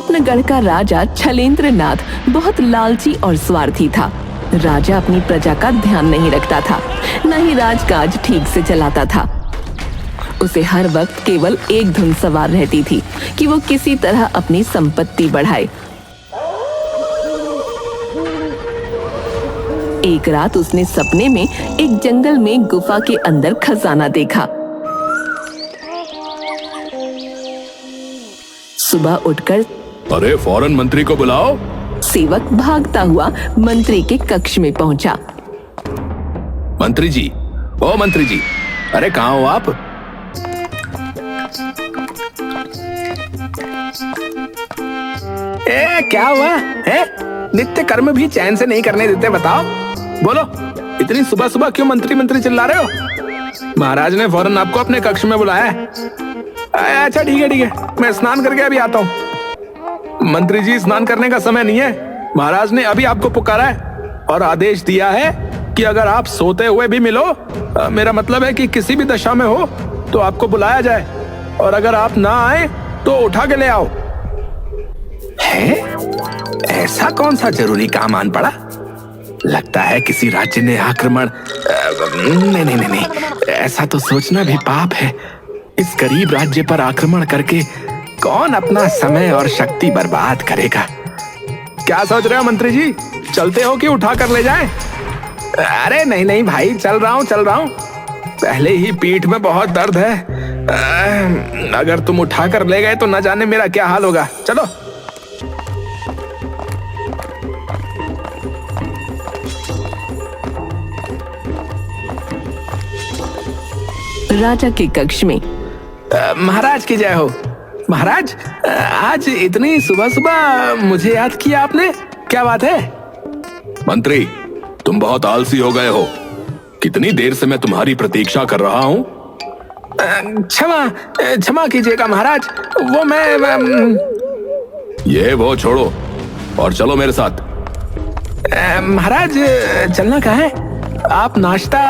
स्वप्नगढ़ का राजा छलेंद्र नाथ बहुत लालची और स्वार्थी था। राजा अपनी प्रजा का ध्यान नहीं रखता था, न ही राजकाज ठीक से चलाता था। उसे हर वक्त केवल एक धुन सवार रहती थी कि वो किसी तरह अपनी संपत्ति बढ़ाए। एक रात उसने सपने में एक जंगल में गुफा के अंदर खजाना देखा। सुबह उठकर अरे फौरन मंत्री को बुलाओ। सेवक भागता हुआ मंत्री के कक्ष में पहुंचा। मंत्री जी, ओ मंत्री जी, अरे कहाँ हो आप? क्या हुआ है? नित्य कर्म भी चैन से नहीं करने देते, बताओ। बोलो, इतनी सुबह सुबह क्यों मंत्री मंत्री चिल्ला रहे हो? महाराज ने फौरन आपको अपने कक्ष में बुलाया है। अच्छा ठीक है, मैं स्नान करके अभी आता हूँ। मंत्री जी, स्नान करने का समय नहीं है। महाराज ने अभी आपको पुकारा है और आदेश दिया है कि अगर आप सोते हुए भी मिलो, मेरा मतलब है कि किसी भी दशा में हो, तो आपको बुलाया जाए, और अगर आप ना आए तो उठा के ले आओ। है? ऐसा कौन सा जरूरी काम आन पड़ा? लगता है किसी राज्य ने आक्रमण। नहीं, ऐसा तो सोचना भी पाप है। इस गरीब राज्य पर आक्रमण करके कौन अपना समय और शक्ति बर्बाद करेगा? क्या सोच रहे हो मंत्री जी? चलते हो कि उठा कर ले जाएं? अरे नहीं भाई, चल रहा हूँ। पहले ही पीठ में बहुत दर्द है। अगर तुम उठा कर ले गए तो न जाने मेरा क्या हाल होगा। चलो। राजा के कक्ष में महाराज की जय हो। महाराज, आज इतनी सुबह सुबह मुझे याद किया आपने, क्या बात है? मंत्री, तुम बहुत आलसी हो गए हो। कितनी देर से मैं तुम्हारी प्रतीक्षा कर रहा हूँ। क्षमा कीजिएगा महाराज। वो मैं ये वो छोड़ो और चलो मेरे साथ। महाराज, चलना कहाँ है? आप नाश्ता।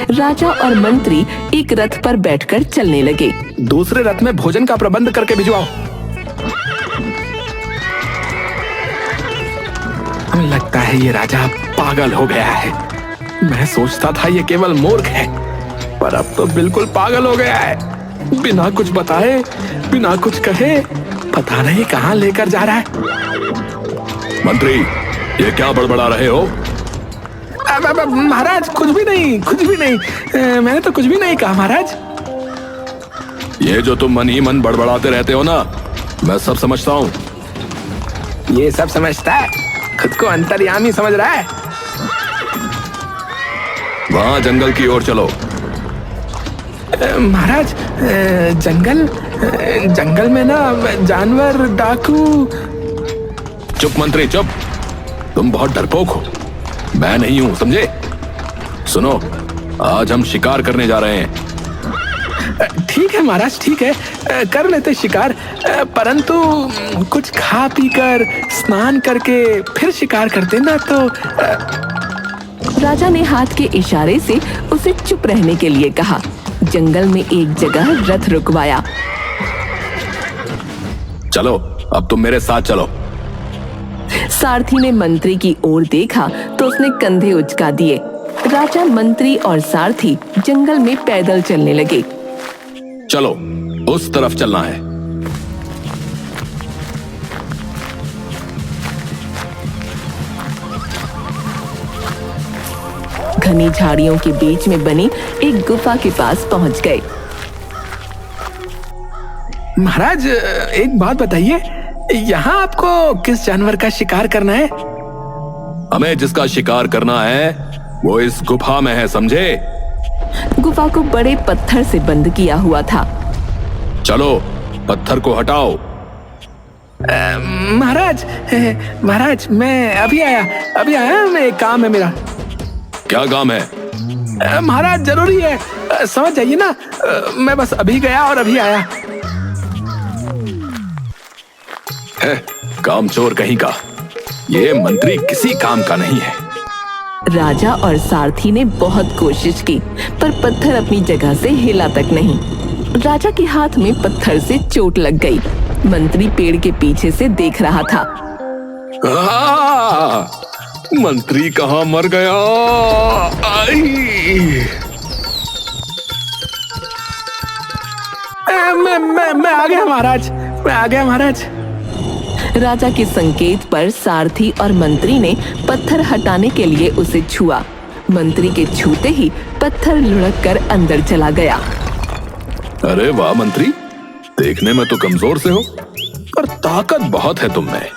राजा और मंत्री एक रथ पर बैठकर चलने लगे। दूसरे रथ में भोजन का प्रबंध करके भिजवाओ। लगता है ये राजा पागल हो गया है। मैं सोचता था ये केवल मूर्ख है, पर अब तो बिल्कुल पागल हो गया है। बिना कुछ बताए, बिना कुछ कहे, पता नहीं कहाँ लेकर जा रहा है। मंत्री, ये क्या बड़बड़ा रहे हो? महाराज, कुछ भी नहीं। मैंने तो कुछ भी नहीं कहा महाराज। ये जो तुम मन ही मन बड़बड़ाते रहते हो ना, मैं सब समझता हूँ। ये सब समझता है? खुद को अंतर्यामी समझ रहा है। वहाँ जंगल की ओर चलो। महाराज, जंगल में ना जानवर, डाकू। चुप मंत्री, चुप। तुम बहुत डरपोक हो। मैं नहीं हूं, समझे? सुनो, आज हम शिकार करने जा रहे हैं। ठीक है महाराज, ठीक है, कर लेते शिकार, परंतु कुछ खा पी कर स्नान करके फिर शिकार करते ना तो। राजा ने हाथ के इशारे से उसे चुप रहने के लिए कहा। जंगल में एक जगह रथ रुकवाया। चलो, अब तुम मेरे साथ चलो। सारथी ने मंत्री की ओर देखा तो उसने कंधे उचका दिए। राजा, मंत्री और सारथी जंगल में पैदल चलने लगे। चलो, उस तरफ चलना है। घनी झाड़ियों के बीच में बनी एक गुफा के पास पहुंच गए। महाराज, एक बात बताइए, यहाँ आपको किस जानवर का शिकार करना है? हमें जिसका शिकार करना है वो इस गुफा में है, समझे? गुफा को बड़े पत्थर से बंद किया हुआ था। चलो, पत्थर को हटाओ। महाराज, मैं अभी आया, मैं एक काम है मेरा। क्या काम है? महाराज, जरूरी है, समझ जाइए ना। मैं बस अभी गया और अभी आया। कामचोर कहीं का। ये मंत्री किसी काम का नहीं है। राजा और सारथी ने बहुत कोशिश की, पर पत्थर अपनी जगह से हिला तक नहीं। राजा के हाथ में पत्थर से चोट लग गई। मंत्री पेड़ के पीछे से देख रहा था। मंत्री कहाँ मर गया? मैं आ गया महाराज, मैं आ गया महाराज। राजा के संकेत पर सारथी और मंत्री ने पत्थर हटाने के लिए उसे छुआ। मंत्री के छूते ही पत्थर लुढ़क कर अंदर चला गया। अरे वाह मंत्री, देखने में तो कमजोर से हो, पर ताकत बहुत है तुम में।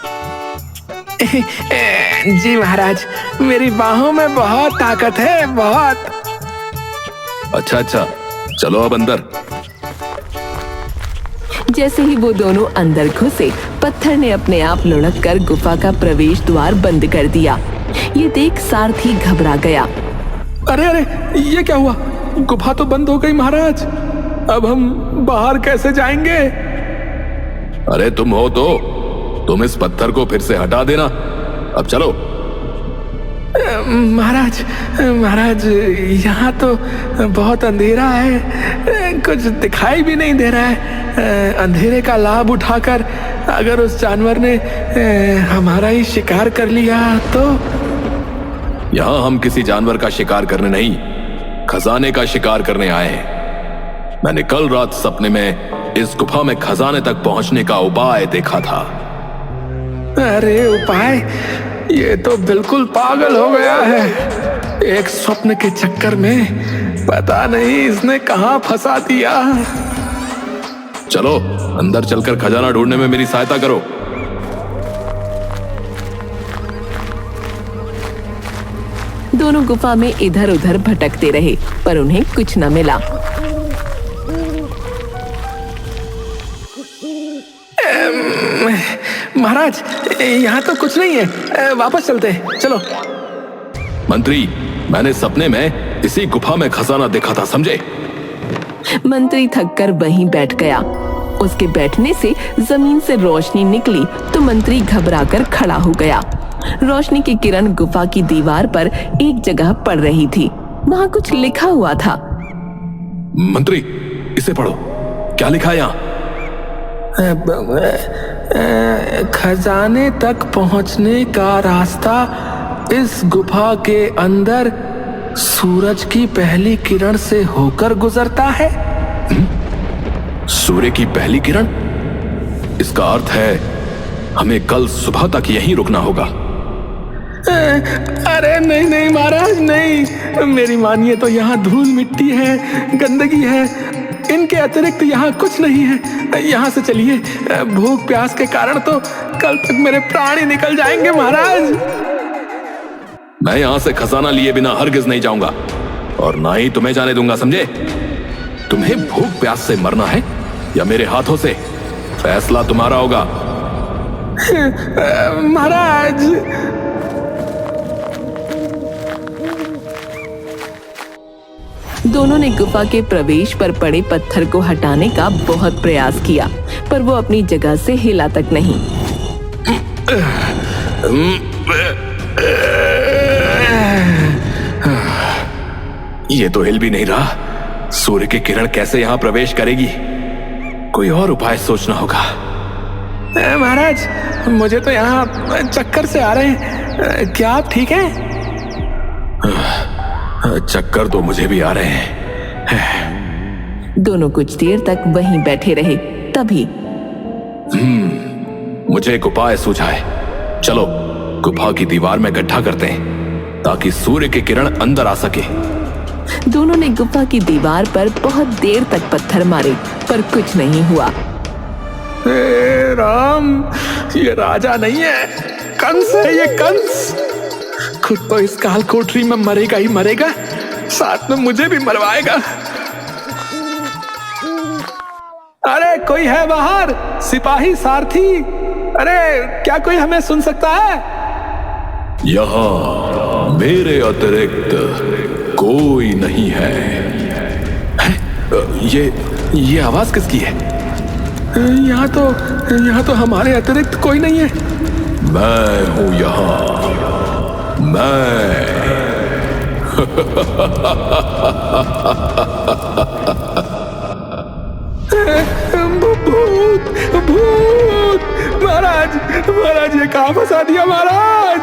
जी महाराज, मेरी बाहों में बहुत ताकत है, बहुत। अच्छा, चलो अब अंदर। जैसे ही वो दोनों अंदर घुसे, पत्थर ने अपने आप लुढ़क कर गुफा का प्रवेश द्वार बंद कर दिया। ये देख सारथी घबरा गया। अरे ये क्या हुआ? गुफा तो बंद हो गई महाराज, अब हम बाहर कैसे जाएंगे? अरे तुम हो तो तुम इस पत्थर को फिर से हटा देना। अब चलो। महाराज यहाँ तो बहुत अंधेरा है, कुछ दिखाई भी नहीं दे रहा है। अंधेरे का लाभ उठाकर अगर उस जानवर ने हमारा ही शिकार कर लिया तो? यहाँ हम किसी जानवर का शिकार करने नहीं, खजाने का शिकार करने आए हैं। मैंने कल रात सपने में इस गुफा में खजाने तक पहुंचने का उपाय देखा था। अरे उपाय? ये तो बिल्कुल पागल हो गया है। एक स्वप्न के चक्कर में पता नहीं इसने कहां फंसा दिया। चलो अंदर चलकर खजाना ढूंढने में मेरी सहायता करो। दोनों गुफा में इधर उधर भटकते रहे, पर उन्हें कुछ न मिला। महाराज, यहाँ तो कुछ नहीं है, वापस चलते हैं, चलो। मंत्री, मैंने सपने में इसी गुफा में खजाना देखा था, समझे? मंत्री थककर वहीं बैठ गया। उसके बैठने से जमीन से रोशनी निकली तो मंत्री घबराकर खड़ा हो गया। रोशनी की किरण गुफा की दीवार पर एक जगह पड़ रही थी। वहां कुछ लिखा हुआ था। मंत्री, इसे पढ़ो, क्या लिखा है यहाँ? खजाने तक पहुंचने का रास्ता इस गुफा के अंदर सूरज की पहली किरण से होकर गुजरता है। सूर्य की पहली किरण? इसका अर्थ है हमें कल सुबह तक यहीं रुकना होगा। अरे नहीं महाराज, नहीं, मेरी मानिए तो यहाँ धूल मिट्टी है, गंदगी है, इनके अतिरिक्त यहाँ कुछ नहीं है। यहाँ से चलिए, भूख प्यास के कारण तो कल तक मेरे प्राण ही निकल जाएंगे महाराज। मैं यहाँ से खजाना लिए बिना हरगिज नहीं जाऊंगा, और ना ही तुम्हें जाने दूंगा, समझे? तुम्हें भूख प्यास से मरना है या मेरे हाथों से? फैसला तुम्हारा होगा। महाराज, दोनों ने गुफा के प्रवेश पर पड़े पत्थर को हटाने का बहुत प्रयास किया, पर वो अपनी जगह से हिला तक नहीं। ये तो हिल भी नहीं रहा। सूर्य की किरण कैसे यहाँ प्रवेश करेगी? कोई और उपाय सोचना होगा। महाराज, मुझे तो यहाँ चक्कर से आ रहे हैं, क्या आप ठीक हैं? चक्कर तो मुझे भी आ रहे हैं। दोनों कुछ देर तक वहीं बैठे रहे। तभी मुझे एक उपाय सूझा है। चलो गुफा की दीवार में गड्ढा करते हैं ताकि सूर्य की किरण अंदर आ सके। दोनों ने गुफा की दीवार पर बहुत देर तक पत्थर मारे, पर कुछ नहीं हुआ। हे राम, ये राजा नहीं है, कंस है ये, कंस। खुद तो इस काल कोठरी में मरेगा ही मरेगा, साथ में मुझे भी मरवाएगा। अरे कोई है बाहर? सिपाही, सारथी, अरे क्या कोई हमें सुन सकता है? यहाँ मेरे अतिरिक्त कोई नहीं है। ये आवाज किसकी है? यहाँ तो हमारे अतिरिक्त कोई नहीं है। मैं हूँ यहाँ, मैं। भूत भूत, महाराज महाराज ये कहाँ फंसा दिया महाराज।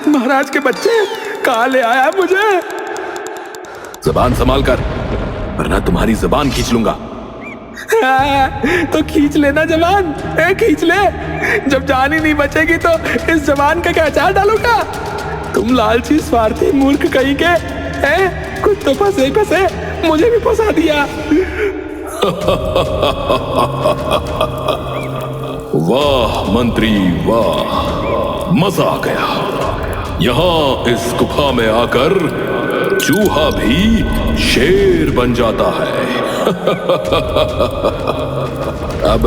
महाराज के बच्चे कहाँ ले आया मुझे। जबान संभाल कर, वरना तुम्हारी जबान खींच लूंगा। तो खींच लेना जबान, खींच ले। जब जान ही नहीं बचेगी तो इस जबान का क्या अचार डालूंगा। तुम लालची स्वार्थी मूर्ख कहीं के हैं। कुछ तो फंसे ही फंसे, मुझे भी फंसा दिया। वाह मंत्री वाह, मजा आ गया। यहाँ इस गुफा में आकर चूहा भी शेर बन जाता है। अब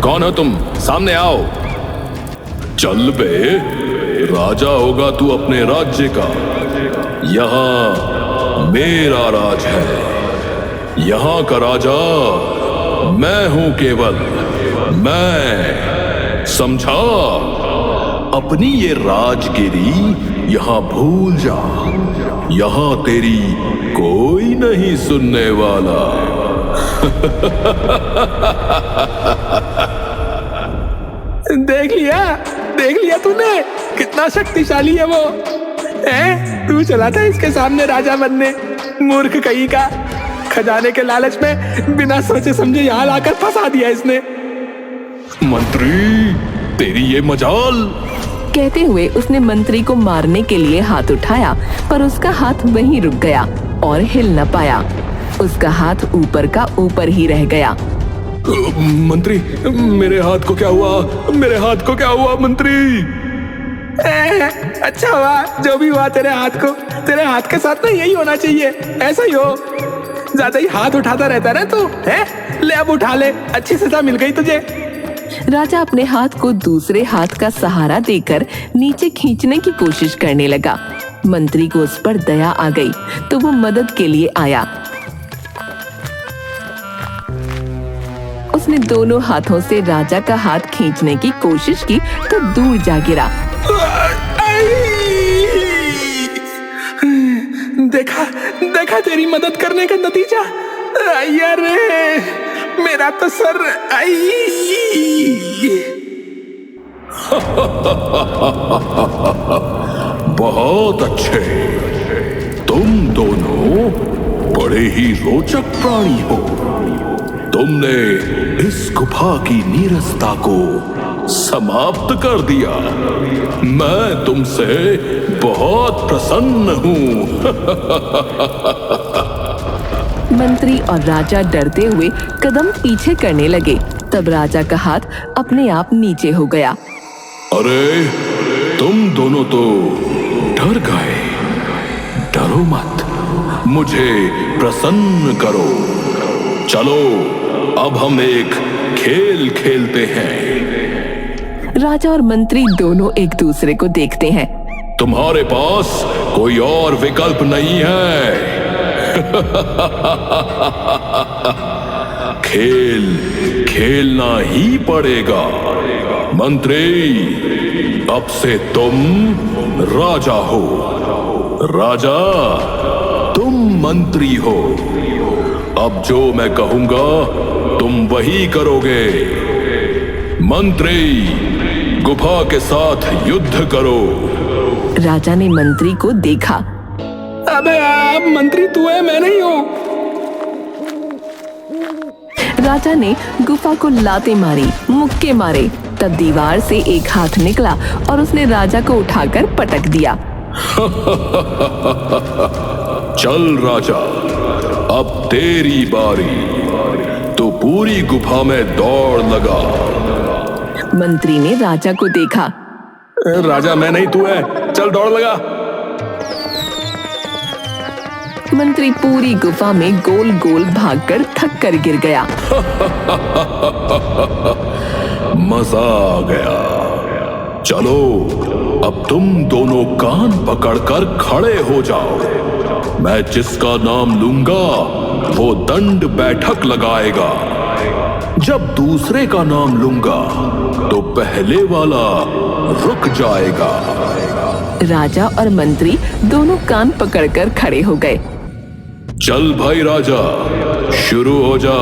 कौन हो तुम, सामने आओ। चल बे, राजा होगा तू अपने राज्य का। यहाँ मेरा राज है, यहाँ का राजा मैं हूं केवल मैं, समझा। अपनी ये राजगिरी यहाँ भूल जा, यहाँ तेरी कोई नहीं सुनने वाला। देख लिया तूने, कितना शक्तिशाली है वो। तू चला था इसके सामने राजा बनने, मूर्ख कहीं का। खजाने के लालच में बिना सोचे समझे यहाँ लाकर फंसा दिया इसने। मंत्री तेरी ये मजाल। कहते हुए उसने मंत्री को मारने के लिए हाथ उठाया, पर उसका हाथ वहीं रुक गया और हिल न पाया। उसका हाथ ऊपर का ऊपर ही रह गया। मंत्री मेरे हाथ को क्या हुआ, मेरे हाथ को क्या हुआ मंत्री। अच्छा हुआ जो भी हुआ तेरे हाथ को। तेरे हाथ के साथ ना यही होना चाहिए, ऐसा ही हो। ज्यादा ही हाथ उठाता रहता ना तू, है? ले अब उठा ले, अच्छी सजा मिल गई तुझे। राजा अपने हाथ को दूसरे हाथ का सहारा देकर नीचे खींचने की कोशिश करने लगा। मंत्री को उस पर दया आ गई तो वो मदद के लिए आया। उसने दोनों हाथों से राजा का हाथ खींचने की कोशिश की तो दूर जा गिरा। देखा तेरी मदद करने का नतीजा। अरे मेरा तो सर। बहुत अच्छे, तुम दोनों बड़े ही रोचक प्राणी हो। तुमने इस गुफा की नीरसता को समाप्त कर दिया। मैं तुमसे बहुत प्रसन्न हूं। मंत्री और राजा डरते हुए कदम पीछे करने लगे। तब राजा का हाथ अपने आप नीचे हो गया। अरे तुम दोनों तो डर गए। डरो मत, मुझे प्रसन्न करो। चलो अब हम एक खेल खेलते हैं। राजा और मंत्री दोनों एक दूसरे को देखते हैं। तुम्हारे पास कोई और विकल्प नहीं है। खेल खेलना ही पड़ेगा। मंत्री अब से तुम राजा हो, राजा तुम मंत्री हो। अब जो मैं कहूंगा तुम वही करोगे। मंत्री गुफा के साथ युद्ध करो। राजा ने मंत्री को देखा। अबे अब मंत्री तू है, मैं नहीं हूँ। राजा ने गुफा को लाते मारी, मुक्के मारे। तब दीवार से एक हाथ निकला और उसने राजा को उठाकर पटक दिया। चल राजा, अब तेरी बारी। तो पूरी गुफा में दौड़ लगा। मंत्री ने राजा को देखा। राजा मैं नहीं तू है, चल दौड़ लगा। मंत्री पूरी गुफा में गोल गोल भागकर थक कर गिर गया। मजा आ गया। चलो अब तुम दोनों कान पकड़कर खड़े हो जाओ। मैं जिसका नाम लूंगा वो दंड बैठक लगाएगा। जब दूसरे का नाम लूंगा तो पहले वाला रुक जाएगा। राजा और मंत्री दोनों कान पकड़कर खड़े हो गए। चल भाई राजा, शुरू हो जा।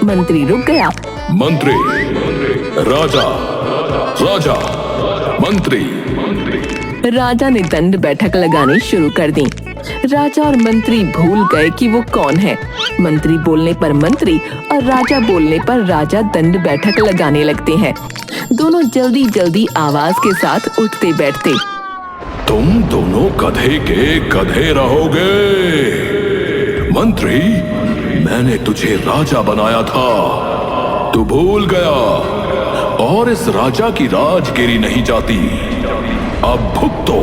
मंत्री रुक गया। मंत्री, राजा, राजा, मंत्री। राजा ने दंड बैठक लगानी शुरू कर दी। राजा और मंत्री भूल गए कि वो कौन है। मंत्री बोलने पर मंत्री और राजा बोलने पर राजा दंड बैठक लगाने लगते हैं। दोनों जल्दी जल्दी आवाज के साथ उठते बैठते। तुम दोनों गधे के गधे रहोगे। मंत्री, मैंने तुझे राजा बनाया था, तू भूल गया, और इस राजा की राजगिरी नहीं जाती। अब भुगतो।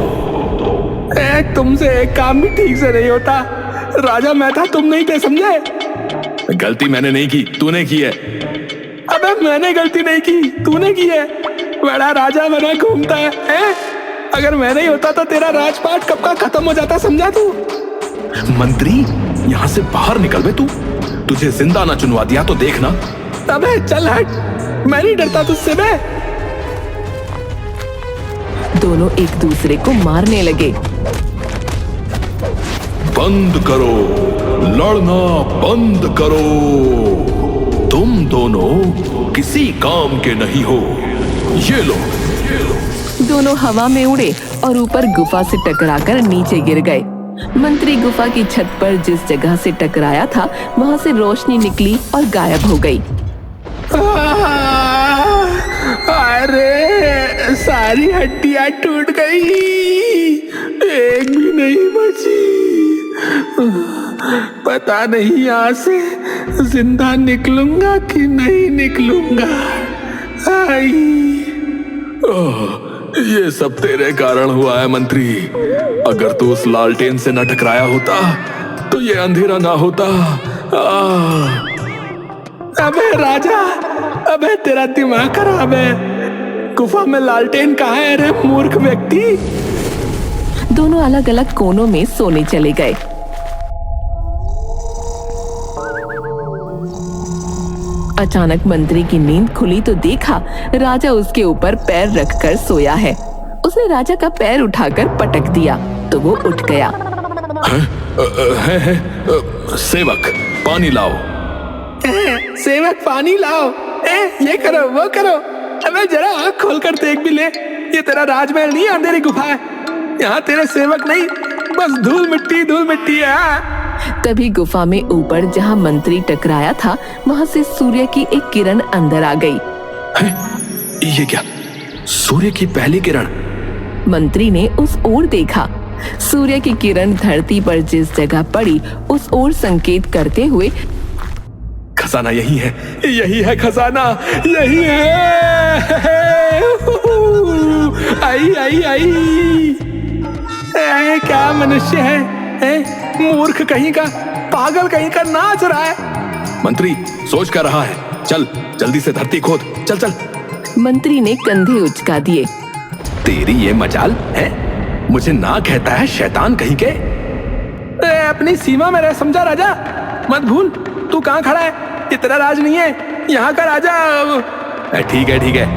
तुमसे एक काम भी ठीक से नहीं होता। राजा मैं था, तुम नहीं थे, समझे? गलती मैंने नहीं की, तूने की है। अबे मैंने गलती नहीं की, तूने की है। बड़ा राजा बना घूमता है, हैं? अगर मैं नहीं होता तो तेरा राजपाट कब का खत्म हो जाता, समझा तू? मंत्री, यहाँ से बाहर निकल बे तू। तुझे जिंदा ना चुनवा दिया तो देखना। अबे चल हट, मैं नहीं डरता तुझसे बे। दोनों एक दूसरे को मारने लगे। बंद करो, लड़ना बंद करो। तुम दोनों किसी काम के नहीं हो। ये लो। दोनों हवा में उड़े और ऊपर गुफा से टकराकर नीचे गिर गए। मंत्री गुफा की छत पर जिस जगह से टकराया था वहां से रोशनी निकली और गायब हो गई। अरे सारी हड्डियां टूट गई, एक भी नहीं बची। पता नहीं यहाँ से जिंदा निकलूंगा कि नहीं निकलूंगा। ये सब तेरे कारण हुआ है मंत्री। अगर तू उस लालटेन से न टकराया होता तो ये अंधेरा ना होता। अबे राजा, अबे तेरा दिमाग खराब है। गुफा में लालटेन कहाँ है रे मूर्ख व्यक्ति? दोनों अलग अलग कोनों में सोने चले गए। अचानक मंत्री की नींद खुली तो देखा राजा उसके ऊपर पैर रखकर सोया है। उसने राजा का पैर उठाकर पटक दिया तो वो उठ गया। सेवक पानी लाओ। सेवक पानी लाओ। ये करो वो करो। अबे जरा आँख खोलकर देख भी ले, ये तेरा राजमहल नहीं, अंधेरी गुफा है। यहाँ तेरे सेवक नहीं, बस धूल मिट्टी है। तभी गुफा में ऊपर जहाँ मंत्री टकराया था वहाँ से सूर्य की एक किरण अंदर आ गई। ये क्या? सूर्य की पहली किरण? मंत्री ने उस ओर देखा। सूर्य की किरण धरती पर जिस जगह पड़ी उस ओर संकेत करते हुए, खजाना यही है, यही है खजाना, यही है। आई। क्या मनुष्य है? मूर्ख कहीं का, पागल कहीं का, नाच रहा है। मंत्री सोच कर रहा है। चल जल्दी से धरती खोद, चल चल। मंत्री ने कंधे उचका दिए। तेरी ये मजाल है, मुझे ना कहता है शैतान कहीं के। अपनी सीमा में रह, समझा राजा? मत भूल तू कहाँ खड़ा है, ये तेरा राज नहीं है, यहाँ का राजा। ठीक है।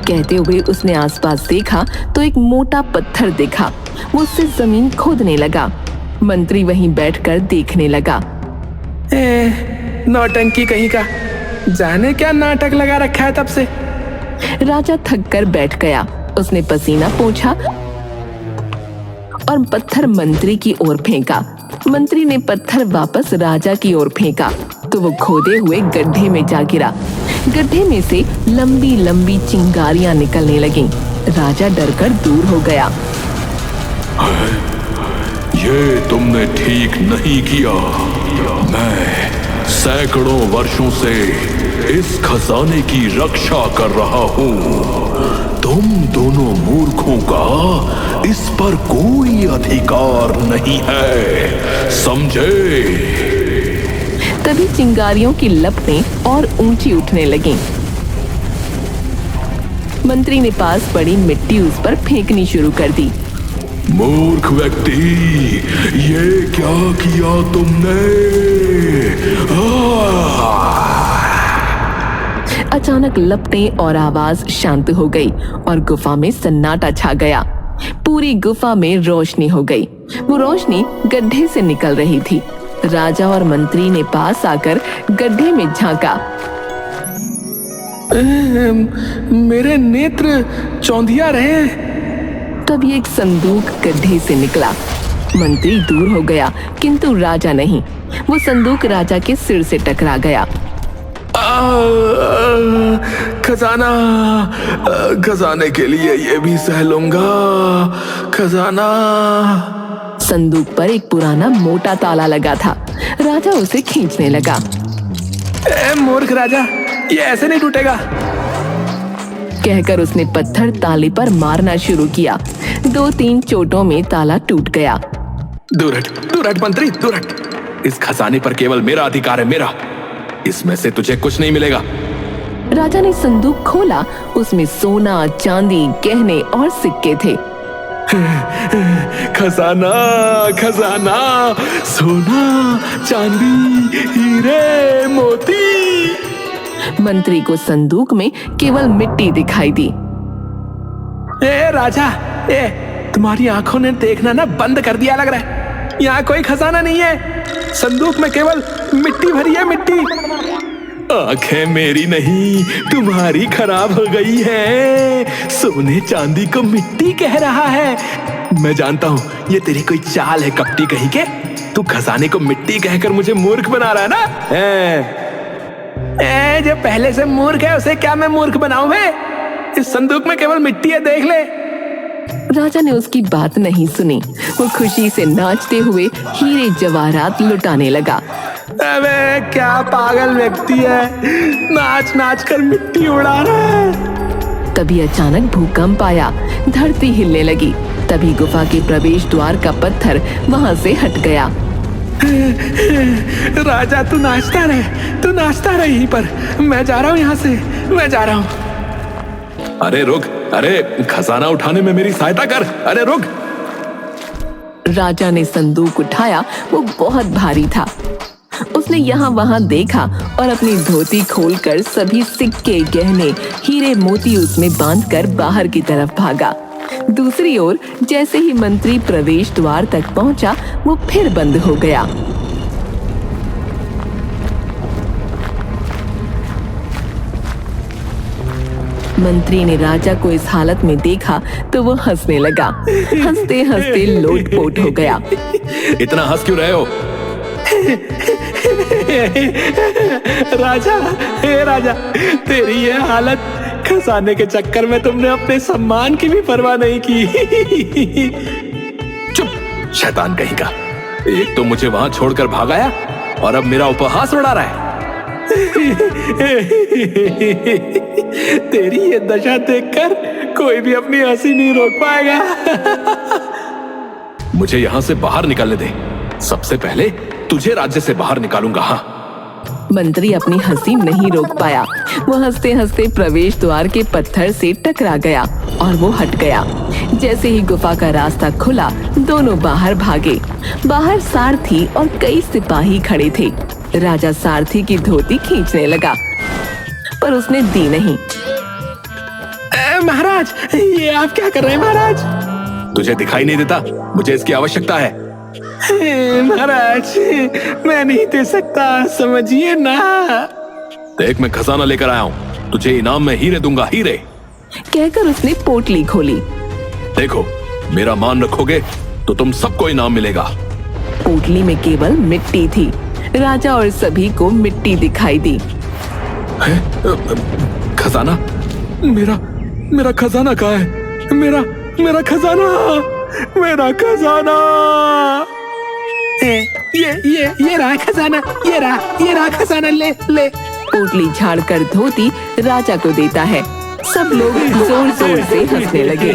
कहते हुए उसने आसपास देखा तो एक मोटा पत्थर दिखा। वो उससे जमीन खोदने लगा। मंत्री वहीं बैठकर देखने लगा। नौटंकी कहीं का, जाने क्या नाटक लगा रखा है तब से। राजा थक कर बैठ गया। उसने पसीना पोंछा और पत्थर मंत्री की ओर फेंका। मंत्री ने पत्थर वापस राजा की ओर फेंका तो वो खोदे हुए गड्ढे में जा गिरा। गड्ढे में से लंबी लंबी चिंगारियां निकलने लगीं। राजा डरकर दूर हो गया। ये तुमने ठीक नहीं किया। मैं सैकड़ों वर्षों से इस खजाने की रक्षा कर रहा हूँ। तुम दोनों मूर्खों का इस पर कोई अधिकार नहीं है, समझे? तभी चिंगारियों की लपटें और ऊंची उठने लगीं। मंत्री ने पास पड़ी मिट्टी उस पर फेंकनी शुरू कर दी। मूर्ख व्यक्ति, ये क्या किया तुमने? अचानक लपटें और आवाज शांत हो गई और गुफा में सन्नाटा छा गया। पूरी गुफा में रोशनी हो गई। वो रोशनी गड्ढे से निकल रही थी। राजा और मंत्री ने पास आकर गड्ढे में झांका। मेरे नेत्र चौंधिया रहे। तभी एक संदूक गड्ढे से निकला। मंत्री दूर हो गया किंतु राजा नहीं। वो संदूक राजा के सिर से टकरा गया। खजाना, खजाने के लिए ये भी सह लूंगा। खजाना। संदूक पर एक पुराना मोटा ताला लगा था। राजा उसे खींचने लगा। मूर्ख राजा, ये ऐसे नहीं टूटेगा। कहकर उसने पत्थर ताले पर मारना शुरू किया। 2-3 चोटों में ताला टूट गया। दूर हट मंत्री, दूर हट। इस खजाने पर केवल मेरा अधिकार है, मेरा। इसमें से तुझे कुछ नहीं मिलेगा। राजा ने संदूक खोला। उसमें सोना, चांदी, गहने और सिक्के थे। खजाना, खजाना, सोना, चांदी, हीरे, मोती। मंत्री को संदूक में केवल मिट्टी दिखाई दी। राजा, तुम्हारी आंखों ने देखना ना बंद कर दिया लग रहा है। यहाँ कोई खजाना नहीं है। संदूक में केवल मिट्टी भरी है, मिट्टी। आंखें मेरी नहीं, तुम्हारी खराब हो गई है। सोने चांदी को मिट्टी कह रहा है। मैं जानता हूँ ये तेरी कोई चाल है, कपटी कहीं के। तू खजाने को मिट्टी कहकर मुझे मूर्ख बना रहा है ना? जो पहले से मूर्ख है उसे क्या मैं मूर्ख बनाऊं? मैं इस संदूक में केवल मिट्टी है, देख ले। राजा ने उसकी बात नहीं सुनी। वो खुशी से नाचते हुए हीरे जवाहरात लुटाने लगा। अबे क्या पागल व्यक्ति है, नाच नाच कर मिट्टी उड़ा रहा है। तभी अचानक भूकंप आया। धरती हिलने लगी। तभी गुफा के प्रवेश द्वार का पत्थर वहां से हट गया। राजा तू नाचता रहे यहीं पर। मैं जा रहा हूँ यहाँ से, मैं जा रहा हूँ। अरे रुक, अरे खजाना उठाने में मेरी सहायता कर। अरे रुक। राजा ने संदूक उठाया। वो बहुत भारी था। उसने यहाँ वहां देखा और अपनी धोती खोलकर सभी सिक्के, गहने, हीरे, मोती उसमें बांधकर बाहर की तरफ भागा। दूसरी ओर जैसे ही मंत्री प्रवेश द्वार तक पहुंचा, वो फिर बंद हो गया। मंत्री ने राजा को इस हालत में देखा तो वो हंसने लगा। हंसते हंसते लोटपोट हो गया। इतना हंस क्यों रहे हो? राजा, तेरी ये हालत, खजाने के चक्कर में तुमने अपने सम्मान की भी परवाह नहीं की। चुप, शैतान कहीं का। एक तो मुझे वहां छोड़कर भागाया और अब मेरा उपहास उड़ा रहा है। तेरी ये दशा देखकर कोई भी अपनी हंसी नहीं रोक पाएगा। मुझे यहाँ से बाहर निकलने दे। सबसे पहले तुझे राज्य से बाहर निकालूंगा। हाँ। मंत्री अपनी हंसी नहीं रोक पाया। वो हंसते हंसते प्रवेश द्वार के पत्थर से टकरा गया और वो हट गया। जैसे ही गुफा का रास्ता खुला, दोनों बाहर भागे। बाहर सारथी और कई सिपाही खड़े थे। राजा सारथी की धोती खींचने लगा, पर उसने दी नहीं। महाराज, ये आप क्या कर रहे हैं महाराज? तुझे दिखाई नहीं देता? मुझे इसकी आवश्यकता है। महाराज, मैं नहीं दे सकता, समझिए ना। देख, मैं खजाना लेकर आया हूँ। तुझे इनाम में हीरे दूंगा, हीरे। कहकर उसने पोटली खोली। देखो, मेरा मान रखोगे तो तुम सबको इनाम मिलेगा। पोटली में केवल मिट्टी थी। राजा और सभी को मिट्टी दिखाई दी। खजाना? मेरा खजाना कहाँ है? मेरा खजाना, मेरा खजाना। ये रहा खजाना, ये रहा खजाना, ले। पोटली झाड़कर धोती राजा को देता है। सब लोग जोर जोर से हंसने लगे।